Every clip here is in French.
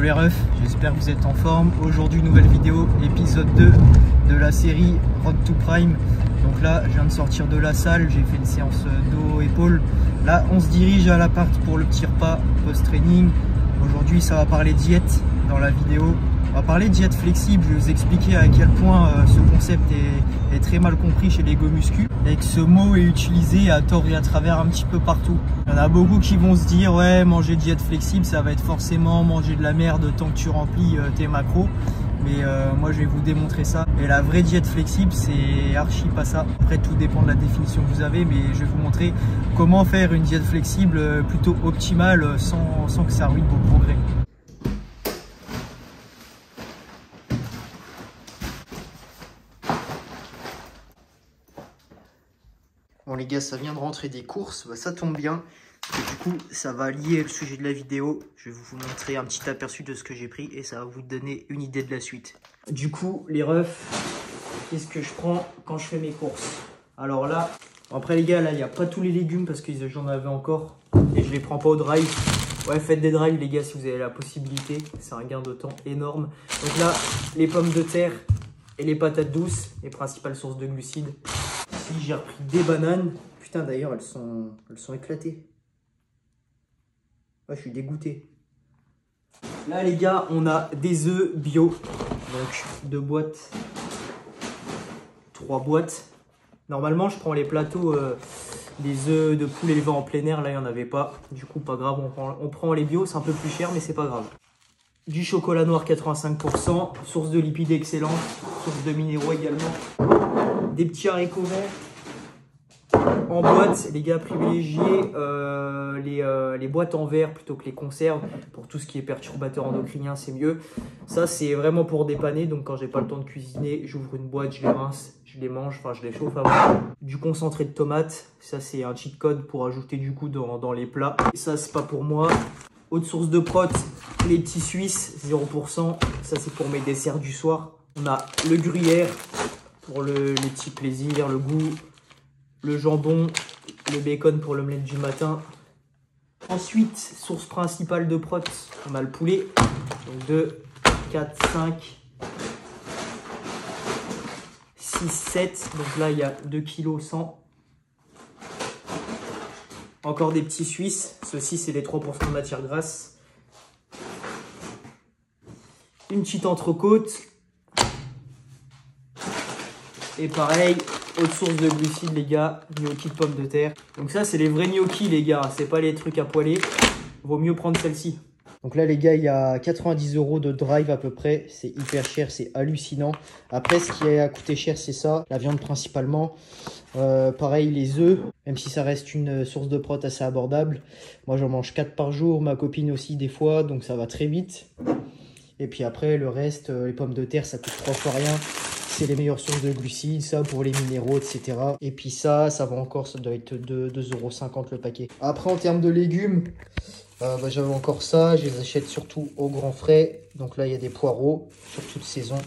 les refs, j'espère que vous êtes en forme. Aujourd'hui, nouvelle vidéo, épisode 2 de la série Road to Prime. Donc là, je viens de sortir de la salle, j'ai fait une séance dos-épaules. Là, on se dirige à l'appart pour le petit repas post-training. Aujourd'hui, ça va parler diète dans la vidéo. On va parler de diète flexible, je vais vous expliquer à quel point ce concept est très mal compris chez les go muscu et que ce mot est utilisé à tort et à travers un petit peu partout. Il y en a beaucoup qui vont se dire ouais, manger diète flexible ça va être forcément manger de la merde tant que tu remplis tes macros. Mais moi je vais vous démontrer ça. Et la vraie diète flexible c'est archi pas ça. Après tout dépend de la définition que vous avez, mais je vais vous montrer comment faire une diète flexible plutôt optimale sans que ça ruine vos progrès. Bon les gars, ça vient de rentrer des courses, bah, ça tombe bien. Et du coup, ça va lier le sujet de la vidéo. Je vais vous montrer un petit aperçu de ce que j'ai pris et ça va vous donner une idée de la suite. Du coup, les refs, qu'est-ce que je prends quand je fais mes courses? Alors là, après les gars, là, il n'y a pas tous les légumes parce que j'en avais encore et je les prends pas au drive. Ouais, faites des drives les gars si vous avez la possibilité. C'est un gain de temps énorme. Donc là, les pommes de terre et les patates douces, les principales sources de glucides. Ici, j'ai repris des bananes. Putain, d'ailleurs, elles sont éclatées. Ouais, je suis dégoûté. Là, les gars, on a des œufs bio. Donc, 2 boîtes. 3 boîtes. Normalement, je prends les plateaux des œufs de poule élevés en plein air. Là, il n'y en avait pas. Du coup, pas grave. On prend les bio. C'est un peu plus cher, mais c'est pas grave. Du chocolat noir 85%. Source de lipides excellente. Source de minéraux également. Des petits haricots verts. En boîte, les gars, privilégiez les boîtes en verre plutôt que les conserves. Pour tout ce qui est perturbateur endocrinien, c'est mieux. Ça, c'est vraiment pour dépanner. Donc, quand j'ai pas le temps de cuisiner, j'ouvre une boîte, je les rince, je les mange, enfin, je les chauffe avant. Du concentré de tomate. Ça, c'est un cheat code pour ajouter du coup dans les plats. Et ça, c'est pas pour moi. Autre source de prot, les petits suisses, 0%. Ça, c'est pour mes desserts du soir. On a le gruyère pour les petits plaisirs, le goût. Le jambon, le bacon pour l'omelette du matin. Ensuite, source principale de prot, on a le poulet. Donc 2, 4, 5, 6, 7. Donc là, il y a 2 kg 100. Encore des petits suisses. Ceux-ci, c'est les 3% de matière grasse. Une petite entrecôte. Et pareil, autre source de glucides les gars, gnocchi de pommes de terre. Donc ça c'est les vrais gnocchis les gars, c'est pas les trucs à poêler. Vaut mieux prendre celle-ci. Donc là les gars, il y a 90 € de drive à peu près. C'est hyper cher, c'est hallucinant. Après ce qui a coûté cher c'est ça, la viande principalement. Pareil les œufs, même si ça reste une source de prot assez abordable. Moi j'en mange 4 par jour, ma copine aussi des fois, donc ça va très vite. Et puis après le reste, les pommes de terre ça coûte 3 fois rien. C'est les meilleures sources de glucides, ça pour les minéraux, etc. Et puis ça va encore, ça doit être 2,50 € le paquet. Après, en termes de légumes, j'avais encore ça. Je les achète surtout au grand frais. Donc là, il y a des poireaux, surtout de saison.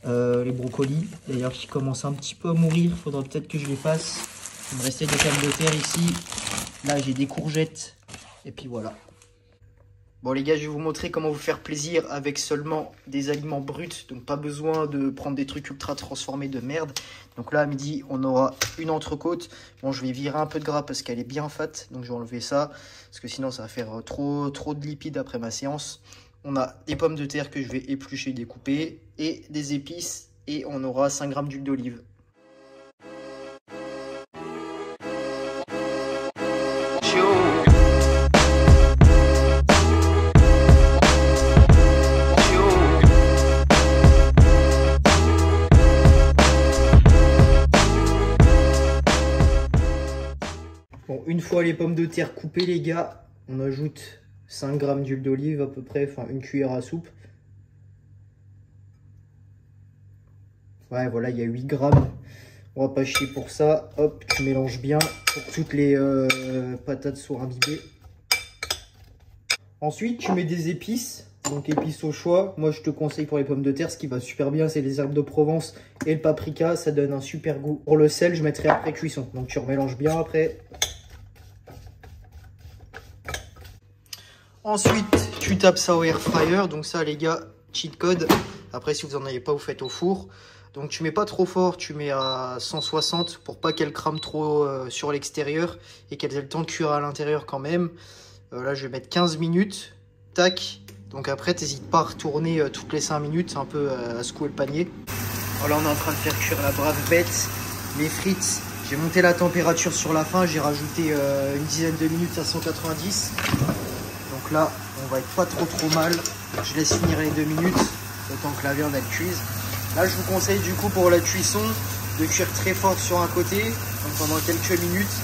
Les brocolis, d'ailleurs, qui commencent un petit peu à mourir. Il faudra peut-être que je les fasse. Il me restait des pommes de terre ici. Là, j'ai des courgettes. Et puis voilà. Bon les gars, je vais vous montrer comment vous faire plaisir avec seulement des aliments bruts. Donc pas besoin de prendre des trucs ultra transformés de merde. Donc là à midi, on aura une entrecôte. Bon, je vais virer un peu de gras parce qu'elle est bien fat. Donc je vais enlever ça. Parce que sinon ça va faire trop de lipides après ma séance. On a des pommes de terre que je vais éplucher, découper. Et des épices. Et on aura 5 g d'huile d'olive. Bon, une fois les pommes de terre coupées, les gars, on ajoute 5 g d'huile d'olive à peu près, enfin une cuillère à soupe. Ouais, voilà, il y a 8 g. On va pas chier pour ça. Hop, tu mélanges bien pour que toutes les patates soient imbibées. Ensuite, tu mets des épices. Donc épices au choix. Moi, je te conseille pour les pommes de terre, ce qui va super bien, c'est les herbes de Provence et le paprika. Ça donne un super goût. Pour le sel, je mettrai après cuisson. Donc tu remélanges bien après. Ensuite, Tu tapes ça au air fryer. Donc ça les gars, cheat code. Après si vous en avez pas, vous faites au four. Donc tu mets pas trop fort, tu mets à 160 pour pas qu'elle crame trop sur l'extérieur et qu'elle ait le temps de cuire à l'intérieur quand même. Là je vais mettre 15 minutes. Tac. Donc après t'hésites pas à retourner toutes les 5 minutes un peu à secouer le panier. Voilà, on est en train de faire cuire la brave bête, les frites. J'ai monté la température sur la fin, j'ai rajouté une dizaine de minutes à 190. Donc là, on va être pas trop mal. Je laisse finir les 2 minutes, le temps que la viande elle cuise. Là, je vous conseille du coup pour la cuisson de cuire très fort sur un côté, donc pendant quelques minutes.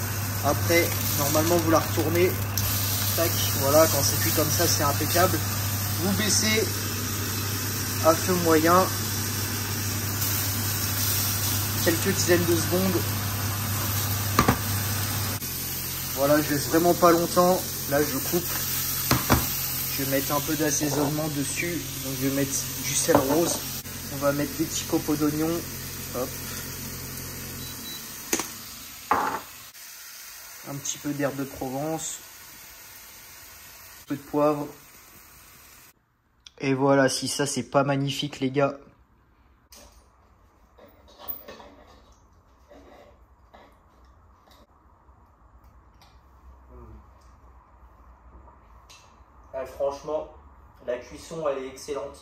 Après, normalement, vous la retournez. Tac, voilà, quand c'est cuit comme ça, c'est impeccable. Vous baissez à feu moyen. Quelques dizaines de secondes. Voilà, je laisse vraiment pas longtemps. Là, je coupe. Je vais mettre un peu d'assaisonnement dessus. Donc, je vais mettre du sel rose. On va mettre des petits copeaux d'oignons. Hop. Un petit peu d'herbe de Provence. Un peu de poivre. Et voilà, si ça, c'est pas magnifique, les gars. Franchement, la cuisson elle est excellente.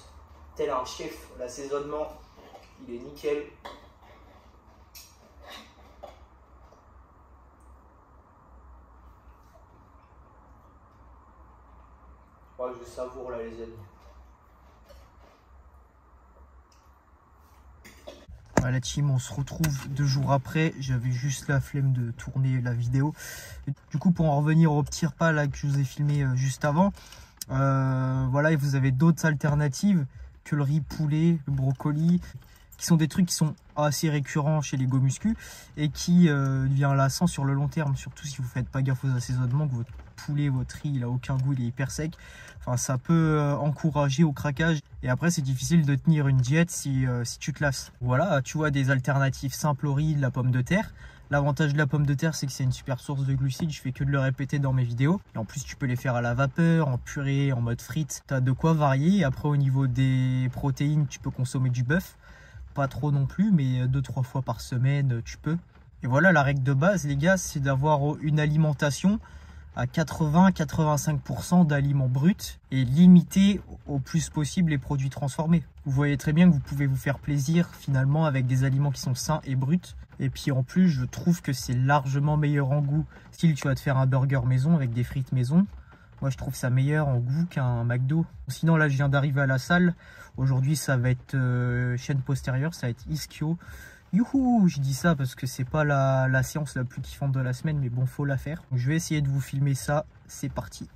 Tel un chef, l'assaisonnement il est nickel. Ouais, je savoure là les amis. Ouais, la team, on se retrouve 2 jours après. J'avais juste la flemme de tourner la vidéo. Du coup, pour en revenir au petit repas là que je vous ai filmé juste avant. Voilà, et vous avez d'autres alternatives que le riz poulet, le brocoli, qui sont des trucs qui sont assez récurrents chez les go muscu et qui deviennent lassants sur le long terme, surtout si vous faites pas gaffe aux assaisonnements, que votre poulet, votre riz, il a aucun goût, il est hyper sec. Enfin, ça peut encourager au craquage et après c'est difficile de tenir une diète si tu te lasses. Voilà, tu vois des alternatives simples au riz, de la pomme de terre. L'avantage de la pomme de terre, c'est que c'est une super source de glucides. Je fais que de le répéter dans mes vidéos. Et en plus, tu peux les faire à la vapeur, en purée, en mode frites. Tu as de quoi varier. Après, au niveau des protéines, tu peux consommer du bœuf. Pas trop non plus, mais 2-3 fois par semaine, tu peux. Et voilà, la règle de base, les gars, c'est d'avoir une alimentation à 80-85% d'aliments bruts et limiter au plus possible les produits transformés. Vous voyez très bien que vous pouvez vous faire plaisir finalement avec des aliments qui sont sains et bruts. Et puis en plus, je trouve que c'est largement meilleur en goût. Si tu vas te faire un burger maison avec des frites maison, moi je trouve ça meilleur en goût qu'un McDo. Sinon là, je viens d'arriver à la salle. Aujourd'hui, ça va être chaîne postérieure, ça va être ischio. Youhou, je dis ça parce que c'est pas la séance la plus kiffante de la semaine, mais bon, faut la faire. Donc, je vais essayer de vous filmer ça. C'est parti.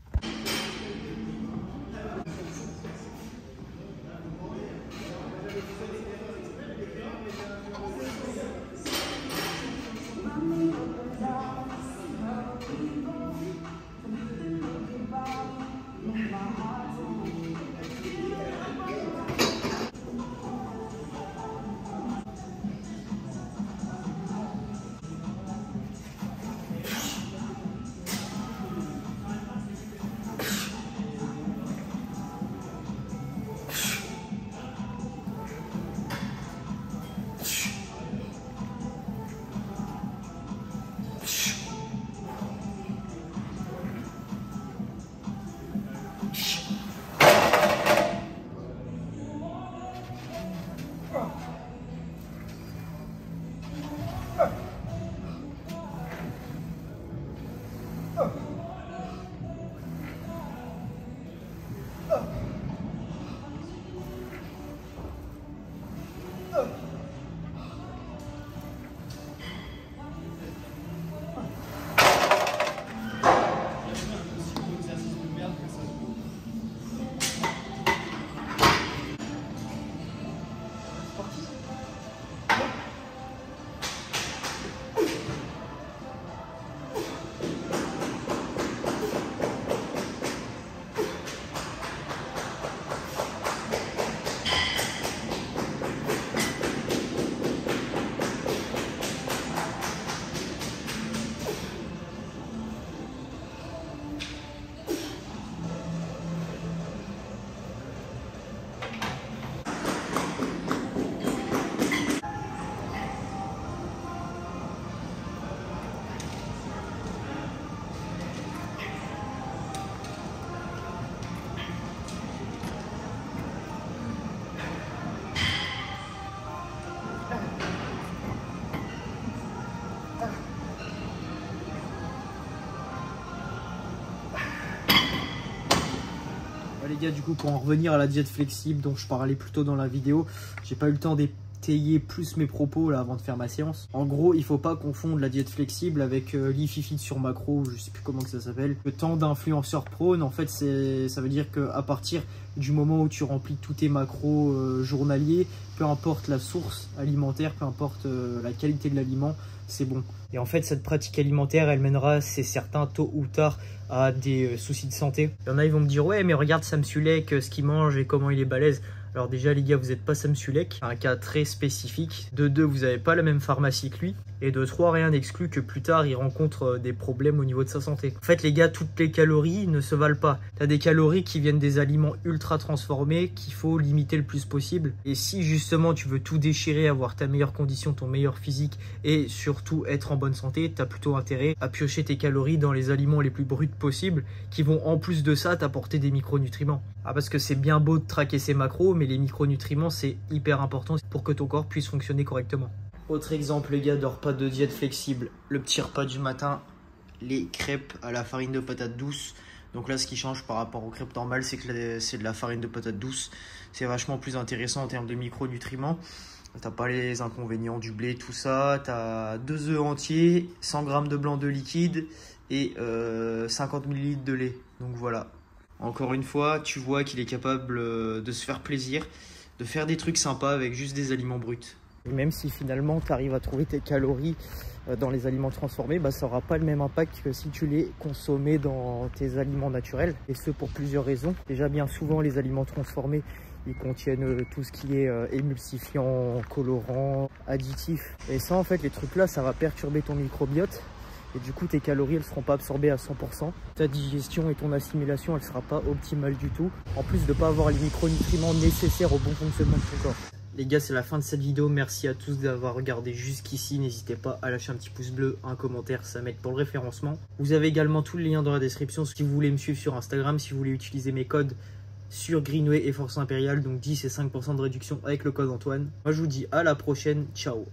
gars, du coup, pour en revenir à la diète flexible dont je parlais plus tôt dans la vidéo, j'ai pas eu le temps d'étayer plus mes propos là avant de faire ma séance. En gros, il faut pas confondre la diète flexible avec l'e-fit sur macro, je sais plus comment que ça s'appelle. Le temps d'influenceur prône, en fait, ça veut dire qu'à partir du moment où tu remplis tous tes macros journaliers, peu importe la source alimentaire, peu importe la qualité de l'aliment, c'est bon. Et en fait, cette pratique alimentaire, elle mènera, c'est certain, tôt ou tard, à des soucis de santé. Il y en a, ils vont me dire, ouais, mais regarde Sam Sulek, ce qu'il mange et comment il est balèze. Alors déjà, les gars, vous n'êtes pas Sam Sulek, un cas très spécifique. De 2, vous n'avez pas la même pharmacie que lui. Et de 3, rien n'exclut que plus tard, il rencontre des problèmes au niveau de sa santé. En fait, les gars, toutes les calories ne se valent pas. Tu as des calories qui viennent des aliments ultra transformés qu'il faut limiter le plus possible. Et si justement, tu veux tout déchirer, avoir ta meilleure condition, ton meilleur physique et surtout être en bonne santé, tu as plutôt intérêt à piocher tes calories dans les aliments les plus bruts possibles qui vont en plus de ça t'apporter des micronutriments. Ah, parce que c'est bien beau de traquer ses macros, mais les micronutriments, c'est hyper important pour que ton corps puisse fonctionner correctement. Autre exemple, les gars, de repas de diète flexible. Le petit repas du matin, les crêpes à la farine de patate douce. Donc là, ce qui change par rapport aux crêpes normales, c'est que c'est de la farine de patate douce. C'est vachement plus intéressant en termes de micronutriments. T'as pas les inconvénients du blé, tout ça. T'as 2 œufs entiers, 100 g de blanc de liquide et 50 ml de lait. Donc voilà. Encore une fois, tu vois qu'il est capable de se faire plaisir, de faire des trucs sympas avec juste des aliments bruts. Et même si finalement tu arrives à trouver tes calories dans les aliments transformés, ça n'aura pas le même impact que si tu les consommais dans tes aliments naturels. Et ce pour plusieurs raisons. Déjà, bien souvent, les aliments transformés, ils contiennent tout ce qui est émulsifiant, colorant, additif. Et ça, en fait, les trucs là, ça va perturber ton microbiote. Et du coup, tes calories, elles ne seront pas absorbées à 100%. Ta digestion et ton assimilation, elle ne sera pas optimale du tout. En plus de ne pas avoir les micronutriments nécessaires au bon fonctionnement de ton corps. Les gars, c'est la fin de cette vidéo. Merci à tous d'avoir regardé jusqu'ici. N'hésitez pas à lâcher un petit pouce bleu, un commentaire, ça m'aide pour le référencement. Vous avez également tous les liens dans la description si vous voulez me suivre sur Instagram, si vous voulez utiliser mes codes sur Greenway et Force Impériale, donc 10 et 5% de réduction avec le code Antoine. Moi, je vous dis à la prochaine. Ciao.